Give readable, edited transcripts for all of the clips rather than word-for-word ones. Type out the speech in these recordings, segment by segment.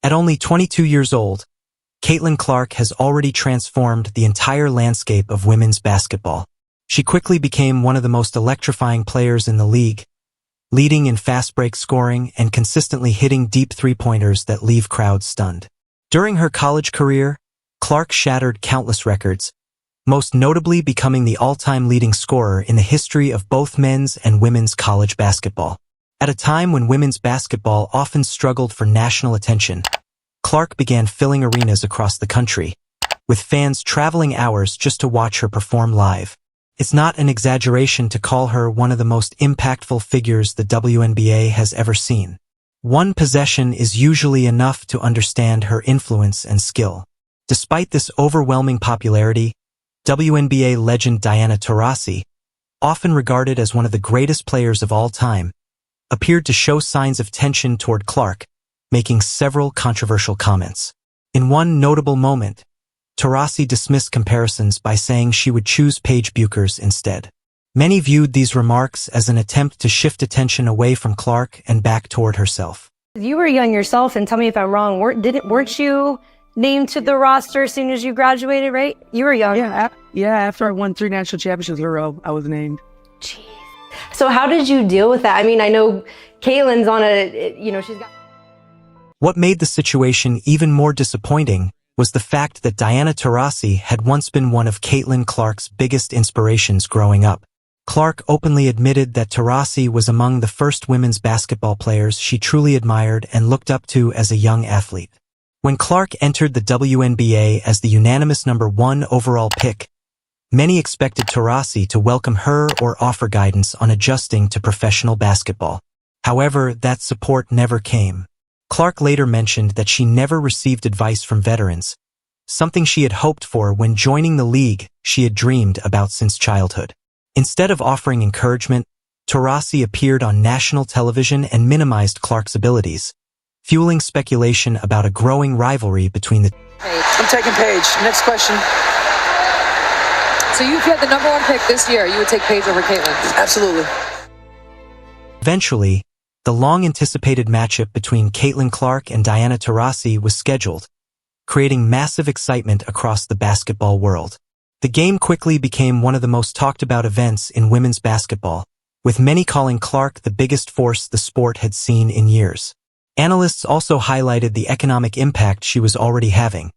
At only 22 years old, Caitlin Clark has already transformed the entire landscape of women's basketball. She quickly became one of the most electrifying players in the league, leading in fast break scoring and consistently hitting deep three-pointers that leave crowds stunned. During her college career, Clark shattered countless records, most notably becoming the all-time leading scorer in the history of both men's and women's college basketball. At a time when women's basketball often struggled for national attention, Clark began filling arenas across the country, with fans traveling hours just to watch her perform live. It's not an exaggeration to call her one of the most impactful figures the WNBA has ever seen. One possession is usually enough to understand her influence and skill. Despite this overwhelming popularity, WNBA legend Diana Taurasi, often regarded as one of the greatest players of all time, appeared to show signs of tension toward Clark, making several controversial comments. In one notable moment, Taurasi dismissed comparisons by saying she would choose Paige Bueckers instead. Many viewed these remarks as an attempt to shift attention away from Clark and back toward herself. You were young yourself, and tell me if I'm wrong, weren't you named to the roster as soon as you graduated, right? You were young. Yeah, after I won 3 national championships in a row, I was named. Jeez. So how did you deal with that? I mean, I know Caitlin's on she's got... What made the situation even more disappointing was the fact that Diana Taurasi had once been one of Caitlin Clark's biggest inspirations growing up. Clark openly admitted that Taurasi was among the first women's basketball players she truly admired and looked up to as a young athlete. When Clark entered the WNBA as the unanimous #1 overall pick, many expected Taurasi to welcome her or offer guidance on adjusting to professional basketball. However, that support never came. Clark later mentioned that she never received advice from veterans, something she had hoped for when joining the league she had dreamed about since childhood. Instead of offering encouragement, Taurasi appeared on national television and minimized Clark's abilities, fueling speculation about a growing rivalry between the... I'm taking Paige. Next question. So if you had the #1 pick this year, you would take Paige over Caitlin? Absolutely. Eventually, the long-anticipated matchup between Caitlin Clark and Diana Taurasi was scheduled, creating massive excitement across the basketball world. The game quickly became one of the most talked-about events in women's basketball, with many calling Clark the biggest force the sport had seen in years. Analysts also highlighted the economic impact she was already having,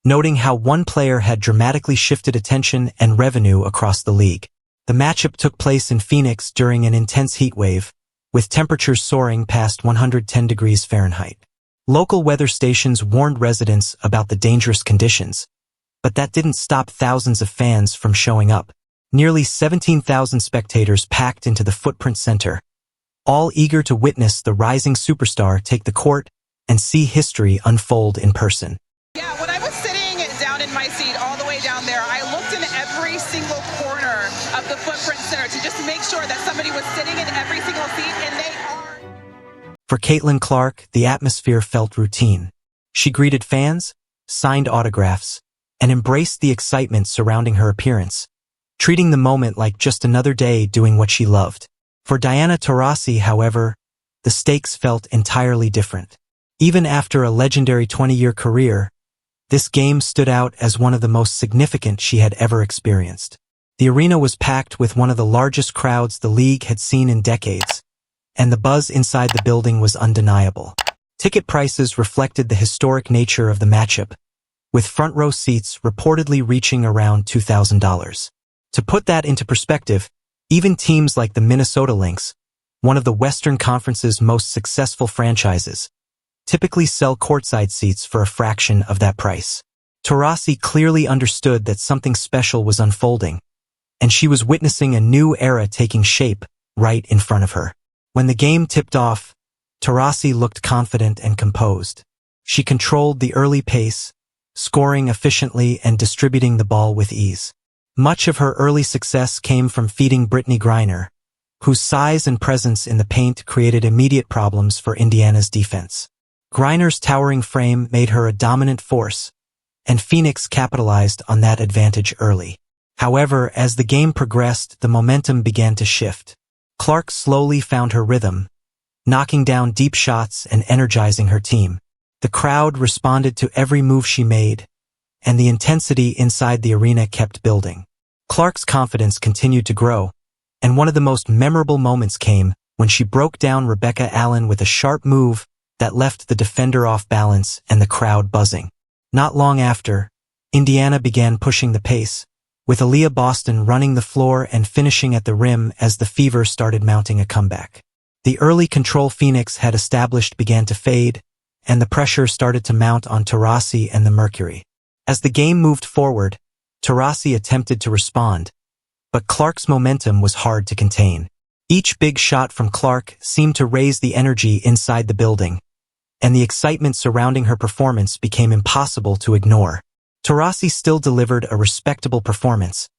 noting how one player had dramatically shifted attention and revenue across the league. The matchup took place in Phoenix during an intense heat wave, with temperatures soaring past 110 degrees Fahrenheit. Local weather stations warned residents about the dangerous conditions, but that didn't stop thousands of fans from showing up. Nearly 17,000 spectators packed into the Footprint Center, all eager to witness the rising superstar take the court and see history unfold in person. Yeah, when I was sitting down in my seat all the way down there, I looked in every single corner of the Footprint Center to just make sure that somebody was sitting in every single seat, and they are. For Caitlin Clark, the atmosphere felt routine. She greeted fans, signed autographs, and embraced the excitement surrounding her appearance, treating the moment like just another day doing what she loved. For Diana Taurasi, however, the stakes felt entirely different. Even after a legendary 20-year career, this game stood out as one of the most significant she had ever experienced. The arena was packed with one of the largest crowds the league had seen in decades, and the buzz inside the building was undeniable. Ticket prices reflected the historic nature of the matchup, with front-row seats reportedly reaching around $2,000. To put that into perspective, even teams like the Minnesota Lynx, one of the Western Conference's most successful franchises, typically sell courtside seats for a fraction of that price. Taurasi clearly understood that something special was unfolding, and she was witnessing a new era taking shape right in front of her. When the game tipped off, Taurasi looked confident and composed. She controlled the early pace, scoring efficiently and distributing the ball with ease. Much of her early success came from feeding Brittany Griner, whose size and presence in the paint created immediate problems for Indiana's defense. Griner's towering frame made her a dominant force, and Phoenix capitalized on that advantage early. However, as the game progressed, the momentum began to shift. Clark slowly found her rhythm, knocking down deep shots and energizing her team. The crowd responded to every move she made, and the intensity inside the arena kept building. Clark's confidence continued to grow, and one of the most memorable moments came when she broke down Rebecca Allen with a sharp move that left the defender off balance and the crowd buzzing. Not long after, Indiana began pushing the pace, with Aaliyah Boston running the floor and finishing at the rim as the Fever started mounting a comeback. The early control Phoenix had established began to fade, and the pressure started to mount on Taurasi and the Mercury. As the game moved forward, Taurasi attempted to respond, but Clark's momentum was hard to contain. Each big shot from Clark seemed to raise the energy inside the building, and the excitement surrounding her performance became impossible to ignore. Taurasi still delivered a respectable performance,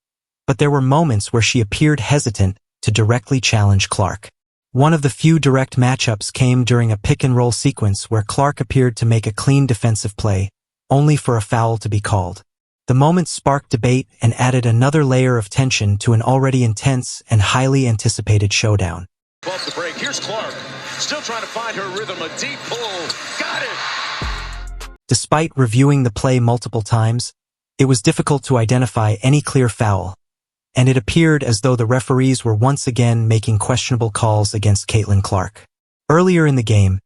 but there were moments where she appeared hesitant to directly challenge Clark. One of the few direct matchups came during a pick-and-roll sequence where Clark appeared to make a clean defensive play, only for a foul to be called. The moment sparked debate and added another layer of tension to an already intense and highly anticipated showdown. Above the break, here's Clark, still trying to find her rhythm, a deep pull, got it! Despite reviewing the play multiple times, it was difficult to identify any clear foul, and it appeared as though the referees were once again making questionable calls against Caitlin Clark. Earlier in the game,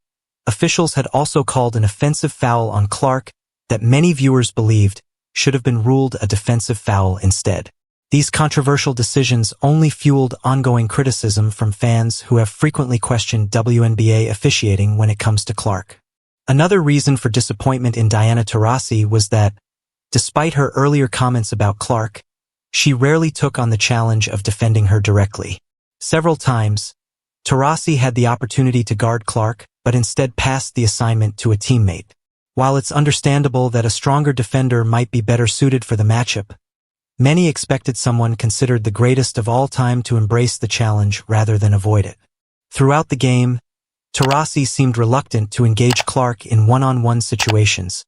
officials had also called an offensive foul on Clark that many viewers believed should have been ruled a defensive foul instead. These controversial decisions only fueled ongoing criticism from fans who have frequently questioned WNBA officiating when it comes to Clark. Another reason for disappointment in Diana Taurasi was that, despite her earlier comments about Clark, she rarely took on the challenge of defending her directly. Several times, Taurasi had the opportunity to guard Clark, but instead passed the assignment to a teammate. While it's understandable that a stronger defender might be better suited for the matchup, many expected someone considered the greatest of all time to embrace the challenge rather than avoid it. Throughout the game, Taurasi seemed reluctant to engage Clark in one-on-one situations,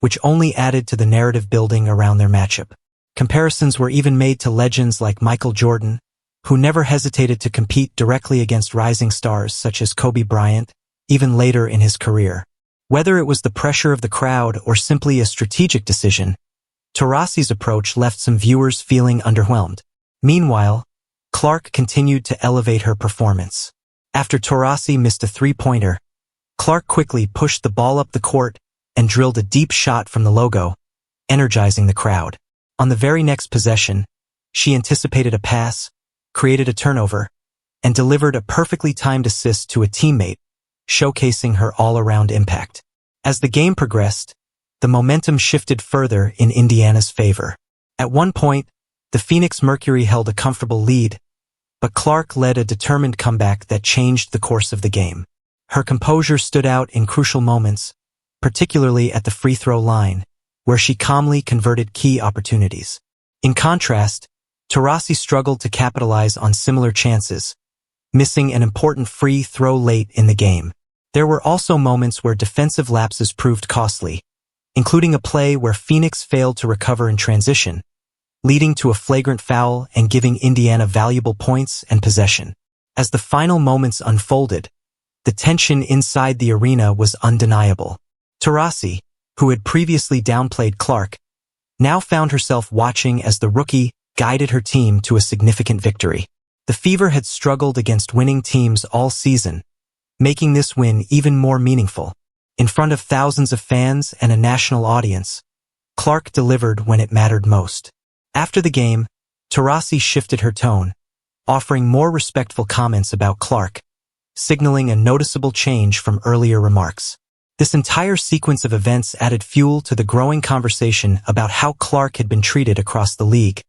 which only added to the narrative building around their matchup. Comparisons were even made to legends like Michael Jordan, who never hesitated to compete directly against rising stars such as Kobe Bryant, even later in his career. Whether it was the pressure of the crowd or simply a strategic decision, Taurasi's approach left some viewers feeling underwhelmed. Meanwhile, Clark continued to elevate her performance. After Taurasi missed a three-pointer, Clark quickly pushed the ball up the court and drilled a deep shot from the logo, energizing the crowd. On the very next possession, she anticipated a pass, created a turnover, and delivered a perfectly timed assist to a teammate, showcasing her all-around impact. As the game progressed, the momentum shifted further in Indiana's favor. At one point, the Phoenix Mercury held a comfortable lead, but Clark led a determined comeback that changed the course of the game. Her composure stood out in crucial moments, particularly at the free throw line, where she calmly converted key opportunities. In contrast, Taurasi struggled to capitalize on similar chances, missing an important free throw late in the game. There were also moments where defensive lapses proved costly, including a play where Phoenix failed to recover in transition, leading to a flagrant foul and giving Indiana valuable points and possession. As the final moments unfolded, the tension inside the arena was undeniable. Taurasi, who had previously downplayed Clark, now found herself watching as the rookie guided her team to a significant victory. The Fever had struggled against winning teams all season, making this win even more meaningful. In front of thousands of fans and a national audience, Clark delivered when it mattered most. After the game, Taurasi shifted her tone, offering more respectful comments about Clark, signaling a noticeable change from earlier remarks. This entire sequence of events added fuel to the growing conversation about how Clark had been treated across the league,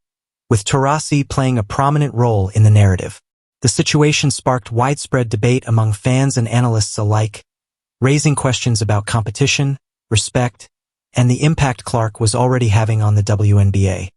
with Taurasi playing a prominent role in the narrative. The situation sparked widespread debate among fans and analysts alike, raising questions about competition, respect, and the impact Clark was already having on the WNBA.